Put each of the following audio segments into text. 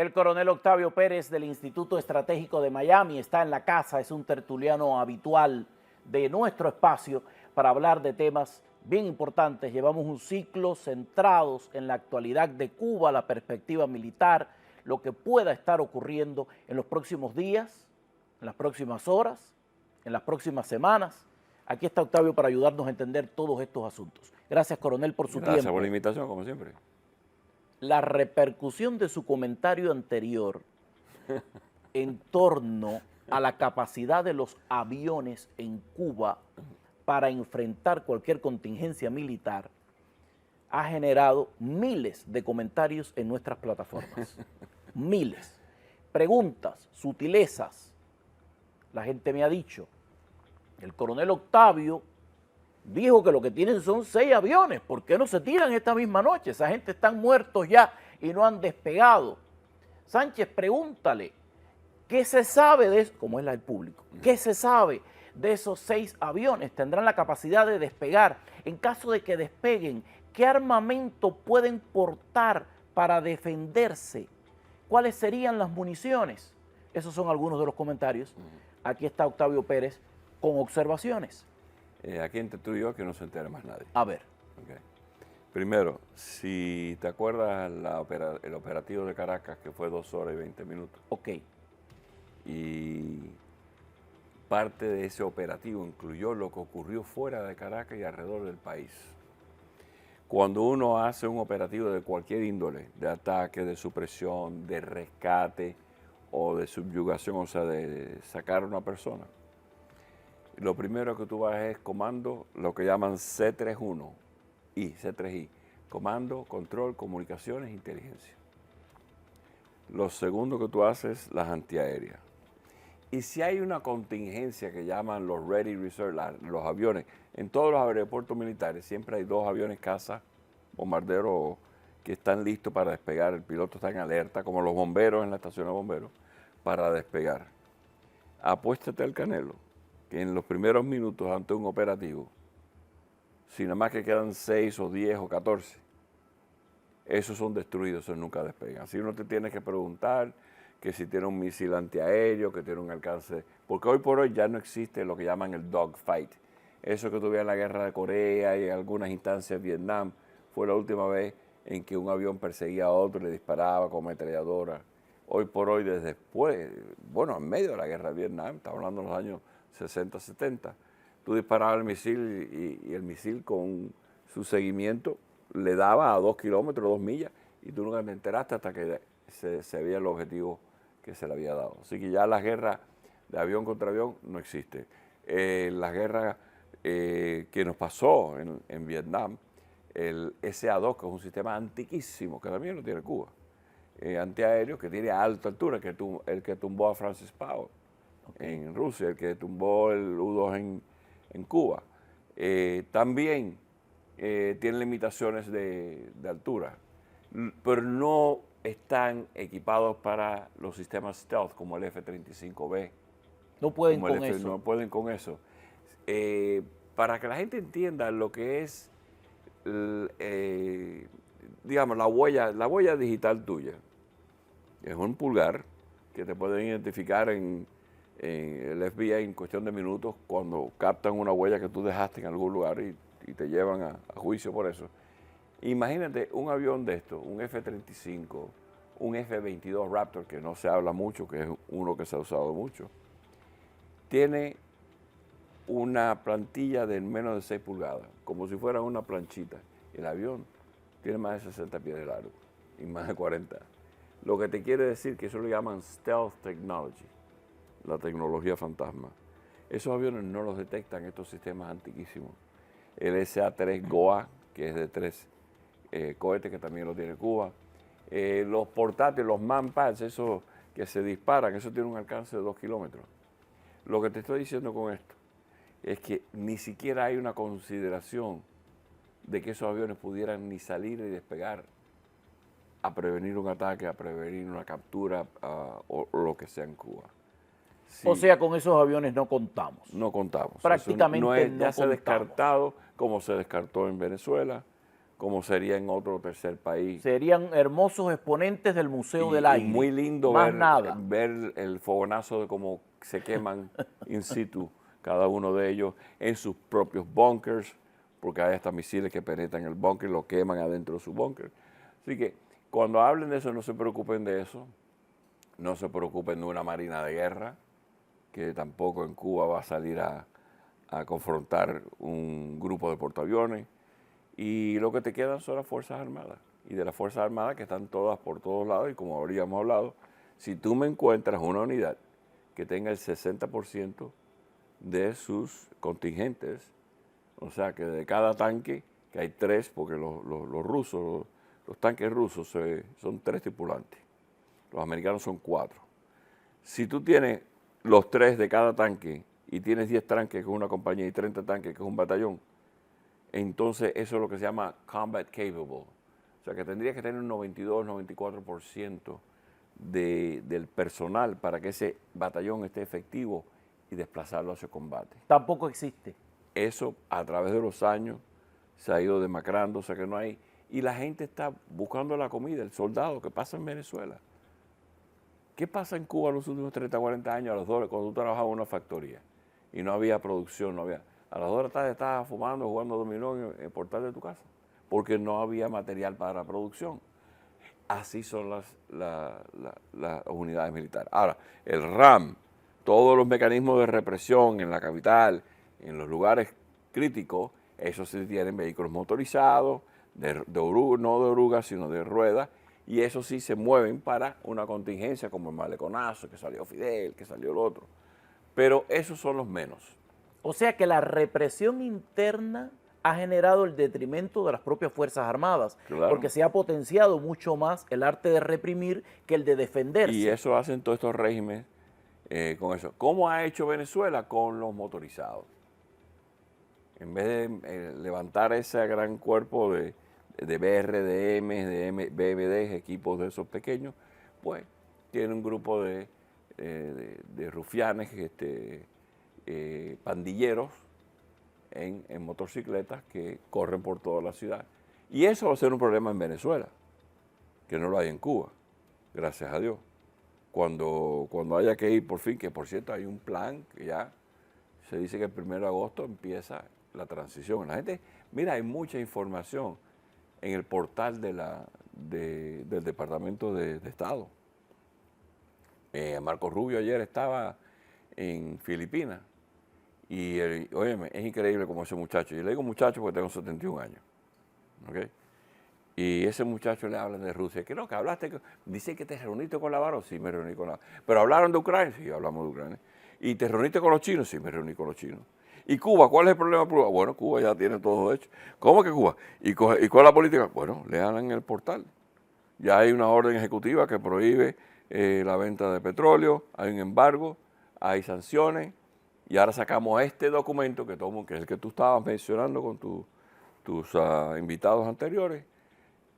El coronel Octavio Pérez del Instituto Estratégico de Miami está en la casa, es un tertuliano habitual de nuestro espacio para hablar de temas bien importantes. Llevamos un ciclo centrados en la actualidad de Cuba, la perspectiva militar, lo que pueda estar ocurriendo en los próximos días, en las próximas horas, en las próximas semanas. Aquí está Octavio para ayudarnos a entender todos estos asuntos. Gracias, coronel, por su tiempo. Gracias por la invitación, como siempre. La repercusión de su comentario anterior en torno a la capacidad de los aviones en Cuba para enfrentar cualquier contingencia militar ha generado miles de comentarios en nuestras plataformas. Miles. Preguntas, sutilezas. La gente me ha dicho, el coronel Octavio dijo que lo que tienen son 6 aviones. ¿Por qué no se tiran esta misma noche? Esa gente están muertos ya y no han despegado. Sánchez, pregúntale, ¿qué se sabe de eso? Como es la del público, ¿qué se sabe de esos 6 aviones? ¿Tendrán la capacidad de despegar? En caso de que despeguen, ¿qué armamento pueden portar para defenderse? ¿Cuáles serían las municiones? Esos son algunos de los comentarios. Aquí está Octavio Pérez con observaciones. Aquí entre tú y yo que no se entere más nadie. A ver. Okay. Primero, si te acuerdas el operativo de Caracas, que fue 2 horas y 20 minutos. Ok. Y parte de ese operativo incluyó lo que ocurrió fuera de Caracas y alrededor del país. Cuando uno hace un operativo de cualquier índole, de ataque, de supresión, de rescate o de subyugación, o sea, de sacar a una persona, lo primero que tú vas es comando, lo que llaman C31 y C3I, comando, control, comunicaciones, inteligencia. Lo segundo que tú haces es las antiaéreas. Y si hay una contingencia que llaman los Ready Reserve, los aviones, en todos los aeropuertos militares siempre hay 2 aviones caza, bombarderos, que están listos para despegar. El piloto está en alerta, como los bomberos en la estación de bomberos, para despegar. Apuéstate al Canelo que en los primeros minutos ante un operativo, si nada más que quedan 6 o 10 o 14, esos son destruidos, esos nunca despegan. Así uno te tiene que preguntar que si tiene un misil antiaéreo, que tiene un alcance, porque hoy por hoy ya no existe lo que llaman el dogfight. Eso que tuve en la guerra de Corea y en algunas instancias de Vietnam, fue la última vez en que un avión perseguía a otro y le disparaba con ametralladora. Hoy por hoy, desde después, bueno, en medio de la guerra de Vietnam, estamos hablando de los años 60, 70, tú disparabas el misil y el misil con su seguimiento le daba a 2 kilómetros, 2 millas, y tú nunca te enteraste hasta que se veía el objetivo que se le había dado. Así que ya la guerra de avión contra avión no existe. La guerra que nos pasó en Vietnam, el SA-2, que es un sistema antiquísimo, que también lo tiene Cuba, antiaéreo, que tiene a alta altura, el que tumbó a Francis Powell en Rusia, el que tumbó el U-2 en Cuba. También tiene limitaciones de altura, pero no están equipados para los sistemas stealth como el F-35B. No pueden con eso. No pueden con eso. Para que la gente entienda lo que es, digamos, la huella digital tuya. Es un pulgar que te pueden identificar en el FBI en cuestión de minutos cuando captan una huella que tú dejaste en algún lugar y te llevan a juicio por eso. Imagínate un avión de estos, un F-35, un F-22 Raptor, que no se habla mucho, que es uno que se ha usado mucho, tiene una plantilla de menos de 6 pulgadas, como si fuera una planchita. El avión tiene más de 60 pies de largo y más de 40. Lo que te quiere decir que eso lo llaman stealth technology, la tecnología fantasma. Esos aviones no los detectan estos sistemas antiquísimos. El SA-3 GOA, que es de 3 cohetes, que también lo tiene Cuba. Los portátiles, los manpads, esos que se disparan, eso tiene un alcance de 2 kilómetros. Lo que te estoy diciendo con esto es que ni siquiera hay una consideración de que esos aviones pudieran ni salir ni despegar a prevenir un ataque, a prevenir una captura o lo que sea en Cuba. Sí. O sea, con esos aviones no contamos. No contamos. Prácticamente ya se ha descartado, como se descartó en Venezuela, como sería en otro tercer país. Serían hermosos exponentes del Museo del Y Aire. muy lindo Más nada. ver el fogonazo de cómo se queman in situ cada uno de ellos en sus propios bunkers, porque hay hasta misiles que penetran el búnker y lo queman adentro de su búnker. Así que cuando hablen de eso, no se preocupen de eso, no se preocupen de una marina de guerra, que tampoco en Cuba va a salir a confrontar un grupo de portaaviones. Y lo que te quedan son las Fuerzas Armadas. Y de las Fuerzas Armadas que están todas por todos lados, y como habríamos hablado, si tú me encuentras una unidad que tenga el 60% de sus contingentes, o sea que de cada tanque, que hay 3, porque los rusos, los tanques rusos son 3 tripulantes, los americanos son 4. Si tú tienes los 3 de cada tanque y tienes 10 tanques, que es una compañía, y 30 tanques, que es un batallón, entonces eso es lo que se llama combat capable. O sea que tendría que tener un 92, 94% del personal para que ese batallón esté efectivo y desplazarlo hacia combate. Tampoco existe. Eso a través de los años se ha ido demacrando, o sea que no hay. Y la gente está buscando la comida, el soldado que pasa en Venezuela. ¿Qué pasa en Cuba en los últimos 30, 40 años a las 2 cuando tú trabajabas en una factoría y no había producción, no había? A las 2 de la tarde estabas fumando, jugando dominó en el portal de tu casa, porque no había material para la producción. Así son las unidades militares. Ahora, el RAM, todos los mecanismos de represión en la capital, en los lugares críticos, esos sí tienen vehículos motorizados, no de orugas, sino de ruedas, y esos sí se mueven para una contingencia como el Maleconazo, que salió Fidel, que salió el otro. Pero esos son los menos. O sea que la represión interna ha generado el detrimento de las propias Fuerzas Armadas, Claro. porque se ha potenciado mucho más el arte de reprimir que el de defenderse. Y eso hacen todos estos regímenes con eso. ¿Cómo ha hecho Venezuela? Con los motorizados. En vez de levantar ese gran cuerpo de BRDM, de BMD, equipos de esos pequeños, pues tiene un grupo de rufianes, pandilleros en motocicletas que corren por toda la ciudad. Y eso va a ser un problema en Venezuela, que no lo hay en Cuba, gracias a Dios. Cuando haya que ir por fin, que por cierto hay un plan que ya se dice que el 1 de agosto empieza la transición. La gente, mira, hay mucha información en el portal del Departamento de Estado. Marco Rubio ayer estaba en Filipinas y, óyeme, es increíble como ese muchacho, y le digo muchacho porque tengo 71 años, ¿ok? Y ese muchacho le habla de Rusia. Creo que hablaste, dice que te reuniste con Lavarro. Sí, me reuní con Lavarro. ¿Pero hablaron de Ucrania? Sí, hablamos de Ucrania. ¿Y te reuniste con los chinos? Sí, me reuní con los chinos. ¿Y Cuba? ¿Cuál es el problema de Cuba? Bueno, Cuba ya tiene todo hecho. ¿Cómo que Cuba? ¿Y cuál es la política? Bueno, lean en el portal. Ya hay una orden ejecutiva que prohíbe la venta de petróleo, hay un embargo, hay sanciones, y ahora sacamos este documento que es el que tú estabas mencionando con tus invitados anteriores,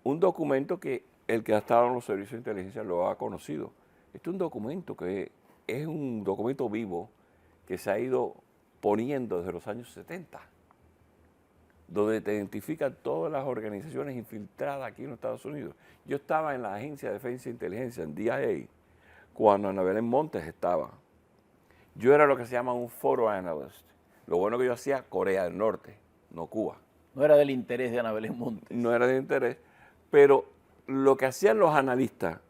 un documento que el que ha estado en los servicios de inteligencia lo ha conocido. Este es un documento que es un documento vivo que se ha ido poniendo desde los años 70, donde te identifican todas las organizaciones infiltradas aquí en los Estados Unidos. Yo estaba en la Agencia de Defensa e Inteligencia, en DIA, cuando Ana Belén Montes estaba. Yo era lo que se llama un photo analyst. Lo bueno que yo hacía Corea del Norte, no Cuba. No era del interés de Ana Belén Montes. No era de interés, pero lo que hacían los analistas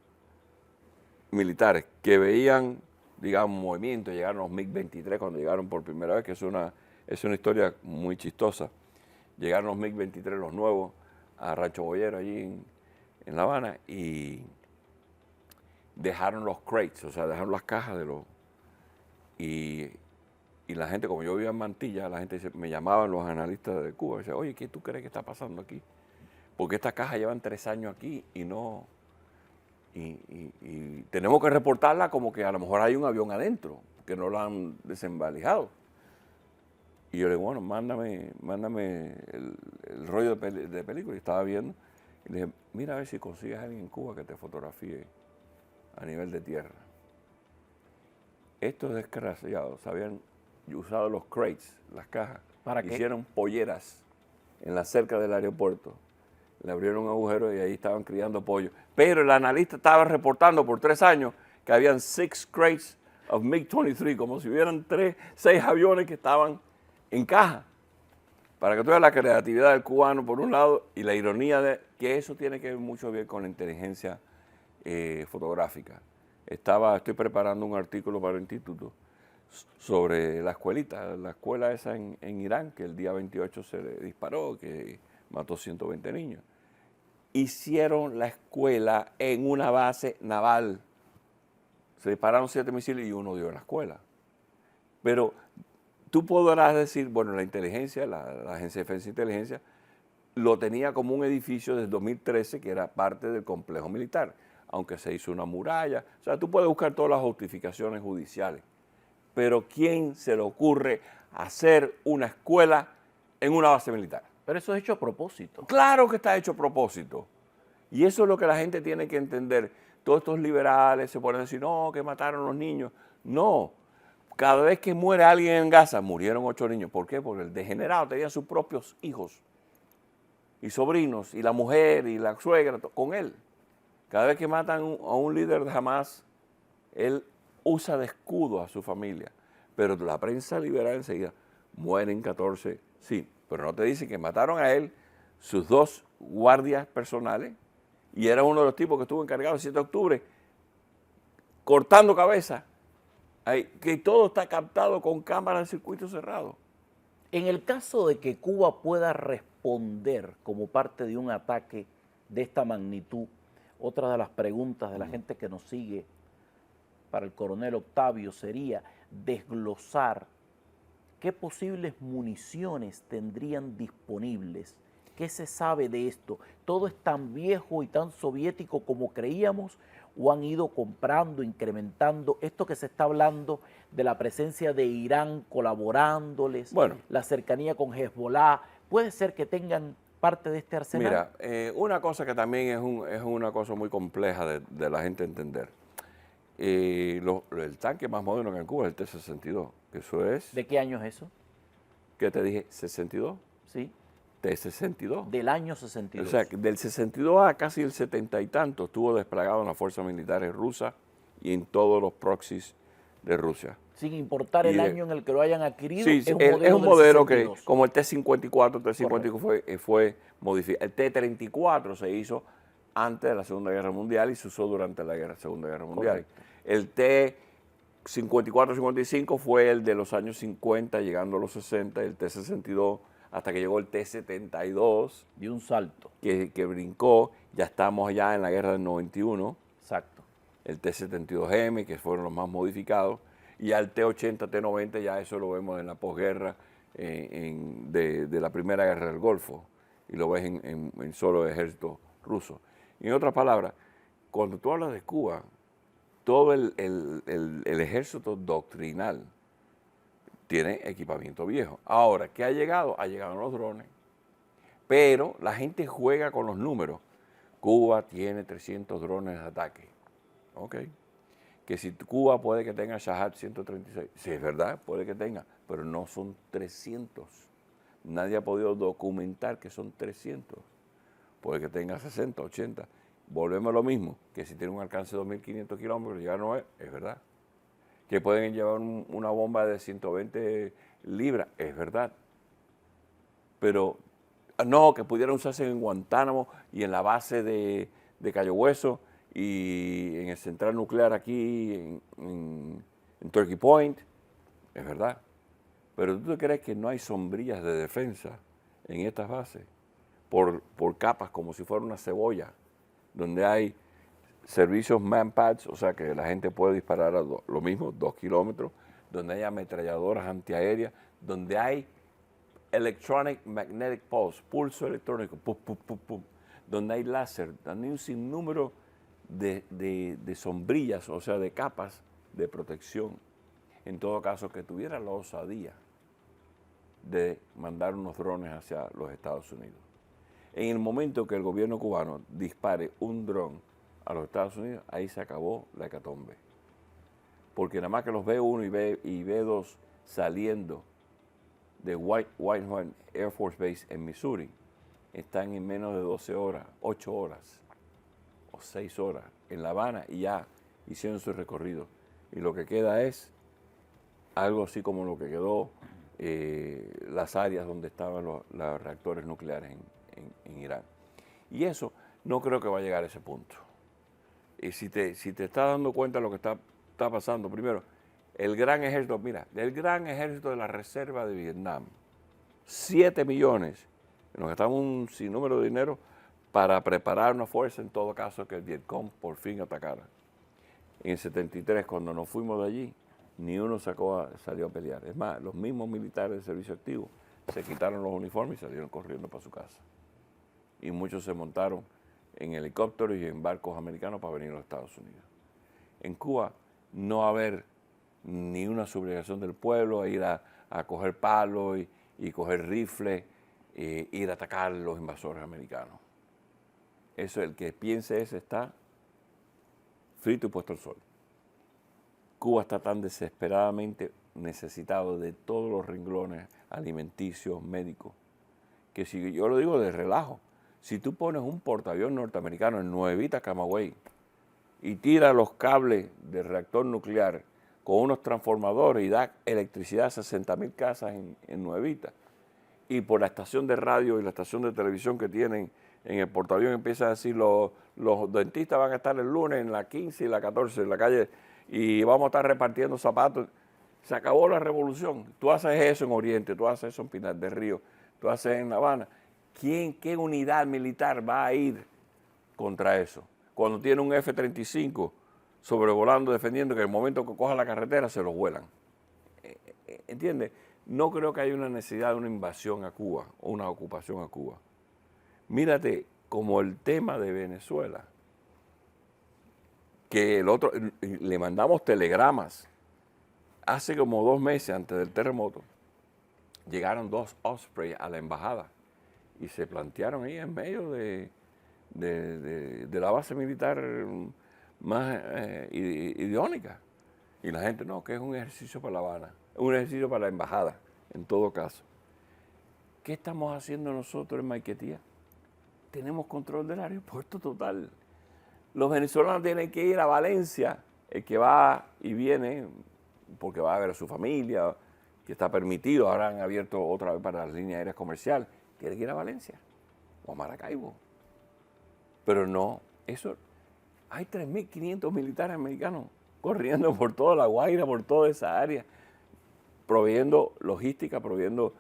militares que veían, digamos, movimientos, llegaron los MiG-23 cuando llegaron por primera vez, que es una historia muy chistosa. Llegaron los MiG-23, los nuevos, a Rancho Boyero, allí en La Habana, y dejaron los crates, o sea, dejaron las cajas de los... Y la gente, como yo vivía en Mantilla, la gente me llamaban los analistas de Cuba, y decía, oye, ¿qué tú crees que está pasando aquí? Porque estas cajas llevan 3 años aquí y no... Y tenemos que reportarla como que a lo mejor hay un avión adentro, que no lo han desenvalijado. Y yo le digo, bueno, mándame el rollo de película. Y estaba viendo. Y le dije, mira a ver si consigues a alguien en Cuba que te fotografíe a nivel de tierra. Estos desgraciados habían usado los crates, las cajas. ¿Para qué? Hicieron polleras en la cerca del aeropuerto le abrieron un agujero y ahí estaban criando pollo. Pero el analista estaba reportando por 3 años que habían 6 crates of MiG-23, como si hubieran 6 aviones que estaban en caja. Para que tú veas la creatividad del cubano, por un lado, y la ironía de que eso tiene que ver mucho bien con la inteligencia fotográfica. Estoy preparando un artículo para el instituto sobre la escuelita, la escuela esa en Irán, que el día 28 se le disparó, que mató 120 niños. Hicieron la escuela en una base naval. Se dispararon 7 misiles y uno dio en la escuela. Pero tú podrás decir, bueno, la inteligencia, la Agencia de Defensa e Inteligencia, lo tenía como un edificio desde 2013 que era parte del complejo militar, aunque se hizo una muralla. O sea, tú puedes buscar todas las justificaciones judiciales. Pero ¿quién se le ocurre hacer una escuela en una base militar? Pero eso es hecho a propósito. Claro que está hecho a propósito. Y eso es lo que la gente tiene que entender. Todos estos liberales se ponen a decir, no, que mataron a los niños. No. Cada vez que muere alguien en Gaza, murieron 8 niños. ¿Por qué? Porque el degenerado tenía sus propios hijos y sobrinos, y la mujer, y la suegra, con él. Cada vez que matan a un líder de Hamas, él usa de escudo a su familia. Pero la prensa liberal enseguida, mueren 14, sí. Pero no te dicen que mataron a él, sus 2 guardias personales, y era uno de los tipos que estuvo encargado el 7 de octubre, cortando cabeza. Que todo está captado con cámaras de circuito cerrado. En el caso de que Cuba pueda responder como parte de un ataque de esta magnitud, otra de las preguntas de la gente que nos sigue para el coronel Octavio sería desglosar qué posibles municiones tendrían disponibles. ¿Qué se sabe de esto? ¿Todo es tan viejo y tan soviético como creíamos o han ido comprando, incrementando esto que se está hablando de la presencia de Irán colaborándoles, Bueno, la cercanía con Hezbollah? ¿Puede ser que tengan parte de este arsenal? Mira, una cosa que también es una cosa muy compleja de la gente entender. El tanque más moderno que en Cuba es el T-62, que eso es... ¿De qué año es eso? ¿Qué te dije? ¿62? Sí. T-62. Del año 62. O sea, del 62 a casi el 70 y tanto estuvo desplegado en las fuerzas militares rusas y en todos los proxies de Rusia. Sin importar el año en el que lo hayan adquirido, sí, es un modelo que, como el T-54, el T-54 fue modificado. El T-34 se hizo antes de la Segunda Guerra Mundial y se usó durante la Segunda Guerra Mundial. Correcto. El T-54-55 fue el de los años 50 llegando a los 60, el T-62 hasta que llegó el T-72. Dio un salto. Que brincó, ya estamos allá en la guerra del 91. Exacto. El T-72M, que fueron los más modificados, y al T-80, T-90, ya eso lo vemos en la posguerra de la Primera Guerra del Golfo, y lo ves en solo ejército ruso. Y en otras palabras, cuando tú hablas de Cuba, todo el ejército doctrinal tiene equipamiento viejo. Ahora, ¿qué ha llegado? Ha llegado los drones. Pero la gente juega con los números. Cuba tiene 300 drones de ataque. Ok. Que si Cuba puede que tenga Shahed 136. Sí, es verdad, puede que tenga, pero no son 300. Nadie ha podido documentar que son 300. Puede que tenga 60, 80. Volvemos a lo mismo, que si tiene un alcance de 2.500 kilómetros, ya no es verdad. Que pueden llevar una bomba de 120 libras, es verdad. Pero no, que pudieran usarse en Guantánamo y en la base de Cayo Hueso y en el central nuclear aquí en Turkey Point, es verdad. Pero ¿tú crees que no hay sombrillas de defensa en estas bases? Por capas, como si fuera una cebolla, donde hay servicios manpads, o sea que la gente puede disparar a lo mismo, 2 kilómetros, donde hay ametralladoras antiaéreas, donde hay electronic magnetic pulse, pulso electrónico, pum, pum, pum, pum, donde hay láser, donde hay un sinnúmero de sombrillas, o sea, de capas de protección. En todo caso, que tuviera la osadía de mandar unos drones hacia los Estados Unidos. En el momento que el gobierno cubano dispare un dron a los Estados Unidos, ahí se acabó la hecatombe. Porque nada más que los B-1 y B-2 saliendo de Whitehorn Air Force Base en Missouri, están en menos de 12 horas, 8 horas o 6 horas en La Habana y ya hicieron su recorrido. Y lo que queda es algo así como lo que quedó las áreas donde estaban los reactores nucleares en Irán. Y eso no creo que va a llegar a ese punto. Y si te estás dando cuenta de lo que está pasando, primero, el gran ejército, mira, el gran ejército de la reserva de Vietnam, 7 millones, nos gastamos un sinnúmero de dinero para preparar una fuerza en todo caso que el Vietcong por fin atacara. En el 73, cuando nos fuimos de allí, ni uno salió a pelear. Es más, los mismos militares de servicio activo se quitaron los uniformes y salieron corriendo para su casa. Y muchos se montaron en helicópteros y en barcos americanos para venir a los Estados Unidos. En Cuba no va a haber ni una sublevación del pueblo, a ir a coger palos y coger rifles, ir a atacar a los invasores americanos. Eso, el que piense eso está frito y puesto al sol. Cuba está tan desesperadamente necesitado de todos los renglones alimenticios, médicos, que si yo lo digo de relajo, si tú pones un portaavión norteamericano en Nuevita, Camagüey, y tira los cables del reactor nuclear con unos transformadores y da electricidad a 60,000 casas en Nuevita, y por la estación de radio y la estación de televisión que tienen en el portaavión empieza a decir los dentistas van a estar el lunes en la 15 y la 14 en la calle y vamos a estar repartiendo zapatos. Se acabó la revolución. Tú haces eso en Oriente, tú haces eso en Pinar del Río, tú haces en La Habana. ¿Qué unidad militar va a ir contra eso? Cuando tiene un F-35 sobrevolando, defendiendo, que en el momento que coja la carretera se los vuelan. ¿Entiendes? No creo que haya una necesidad de una invasión a Cuba o una ocupación a Cuba. Mírate como el tema de Venezuela, que el otro, le mandamos telegramas. Hace como 2 meses antes del terremoto, llegaron 2 Osprey a la embajada y se plantearon ahí en medio de la base militar más idiónica. Y la gente, no, que es un ejercicio para La Habana, un ejercicio para la embajada, en todo caso. ¿Qué estamos haciendo nosotros en Maiquetía? Tenemos control del aeropuerto total. Los venezolanos tienen que ir a Valencia, el que va y viene, porque va a ver a su familia, que está permitido, ahora han abierto otra vez para las líneas aéreas comerciales, tiene que ir a Valencia o a Maracaibo. Pero no, eso, hay 3.500 militares americanos corriendo por toda La Guaira, por toda esa área, proveyendo logística, proveyendo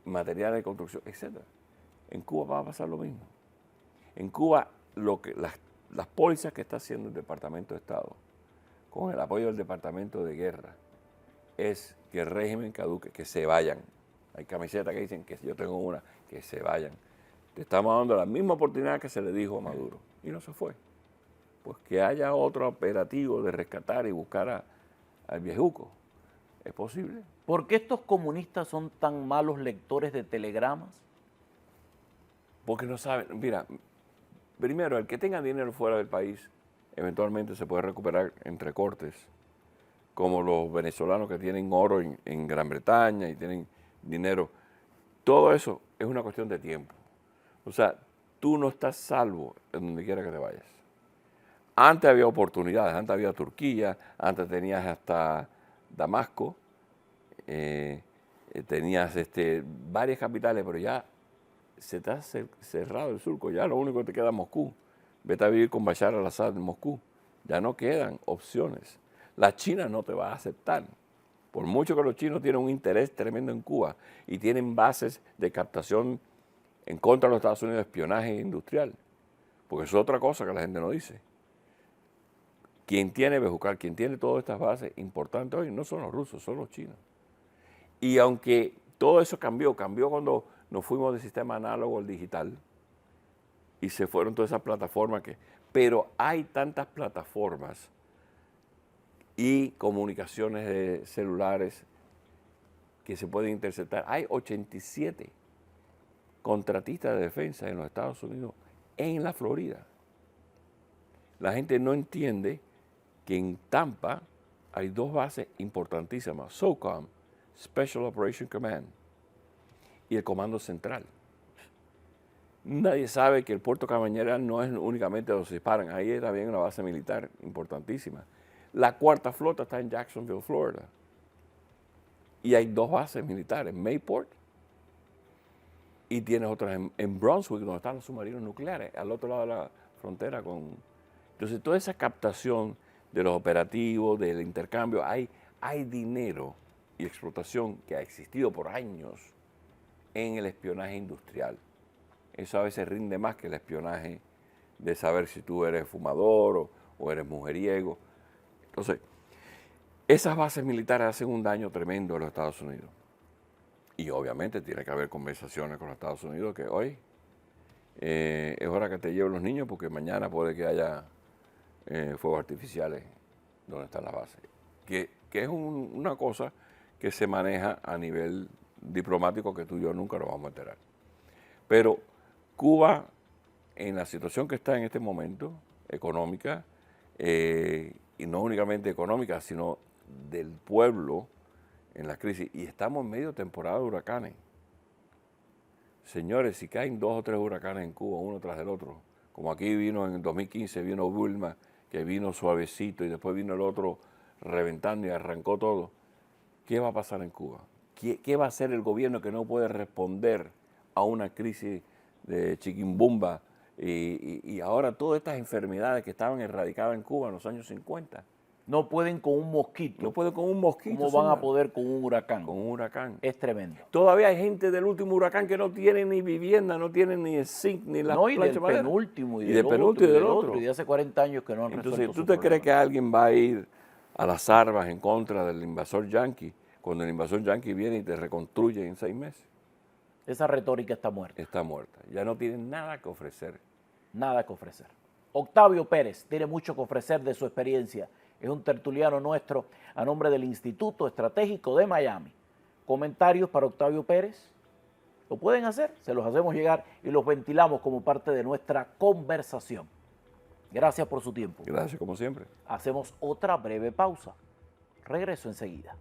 materiales de construcción, etc. En Cuba va a pasar lo mismo. En Cuba, las pólizas que está haciendo el Departamento de Estado, con el apoyo del Departamento de Guerra, es que el régimen caduque, que se vayan. Hay camisetas que dicen que si yo tengo una, que se vayan. Te estamos dando la misma oportunidad que se le dijo a Maduro, y no se fue. Pues que haya otro operativo de rescatar y buscar al viejuco. ¿Es posible? ¿Por qué estos comunistas son tan malos lectores de telegramas? Porque no saben. Mira, primero, el que tenga dinero fuera del país, eventualmente se puede recuperar entre cortes, como los venezolanos que tienen oro en Gran Bretaña y tienen dinero. Todo eso es una cuestión de tiempo. O sea, tú no estás salvo en donde quiera que te vayas. Antes había oportunidades, antes había Turquía, antes tenías hasta Damasco, tenías varias capitales, pero ya se te ha cerrado el surco, ya lo único que te queda es Moscú. Vete a vivir con Bashar al-Assad en Moscú. Ya no quedan opciones. La China no te va a aceptar. Por mucho que los chinos tienen un interés tremendo en Cuba y tienen bases de captación en contra de los Estados Unidos de espionaje industrial, porque eso es otra cosa que la gente no dice. Quien tiene Bejucal, quien tiene todas estas bases importantes hoy no son los rusos, son los chinos. Y aunque todo eso cambió cuando nos fuimos del sistema análogo al digital y se fueron todas esas plataformas pero hay tantas plataformas y comunicaciones de celulares que se pueden interceptar. Hay 87 contratistas de defensa en los Estados Unidos, en la Florida. La gente no entiende que en Tampa hay 2 bases importantísimas, SOCOM, Special Operation Command, y el Comando Central. Nadie sabe que el puerto Cabañeral no es únicamente donde se disparan, ahí hay también una base militar importantísima. La cuarta flota está en Jacksonville, Florida. Y hay 2 bases militares, Mayport y tienes otras en Brunswick, donde están los submarinos nucleares, al otro lado de la frontera con... Entonces, toda esa captación de los operativos, del intercambio, hay dinero y explotación que ha existido por años en el espionaje industrial. Eso a veces rinde más que el espionaje de saber si tú eres fumador o eres mujeriego. Entonces, esas bases militares hacen un daño tremendo a los Estados Unidos. Y obviamente tiene que haber conversaciones con los Estados Unidos que hoy es hora que te lleven los niños porque mañana puede que haya fuegos artificiales donde están las bases. Que es una cosa que se maneja a nivel diplomático que tú y yo nunca nos vamos a enterar. Pero Cuba, en la situación que está en este momento, económica, y no únicamente económica, sino del pueblo en la crisis, y estamos en medio de temporada de huracanes. Señores, si caen 2 o 3 huracanes en Cuba, uno tras del otro, como aquí vino en 2015, vino Wilma, que vino suavecito, y después vino el otro reventando y arrancó todo, ¿qué va a pasar en Cuba? ¿Qué va a hacer el gobierno que no puede responder a una crisis de chiquimbumba y ahora todas estas enfermedades que estaban erradicadas en Cuba en los años 50? No pueden con un mosquito. No pueden con un mosquito. ¿Cómo van a poder con un huracán? Con un huracán. Es tremendo. Todavía hay gente del último huracán que no tiene ni vivienda, no tiene ni el zinc, ni la No, y del plancha de madera. penúltimo, y del del penúltimo y del otro. y de hace 40 años que no han Entonces, resuelto ¿tú su te crees problema? que alguien va a ir a las armas en contra del invasor yanqui cuando el invasor yanqui viene y te reconstruye en 6 meses? Esa retórica está muerta. Está muerta. Ya no tiene nada que ofrecer. Nada que ofrecer. Octavio Pérez tiene mucho que ofrecer de su experiencia. Es un tertuliano nuestro a nombre del Instituto Estratégico de Miami. ¿Comentarios para Octavio Pérez? ¿Lo pueden hacer? Se los hacemos llegar y los ventilamos como parte de nuestra conversación. Gracias por su tiempo. Gracias, como siempre. Hacemos otra breve pausa. Regreso enseguida.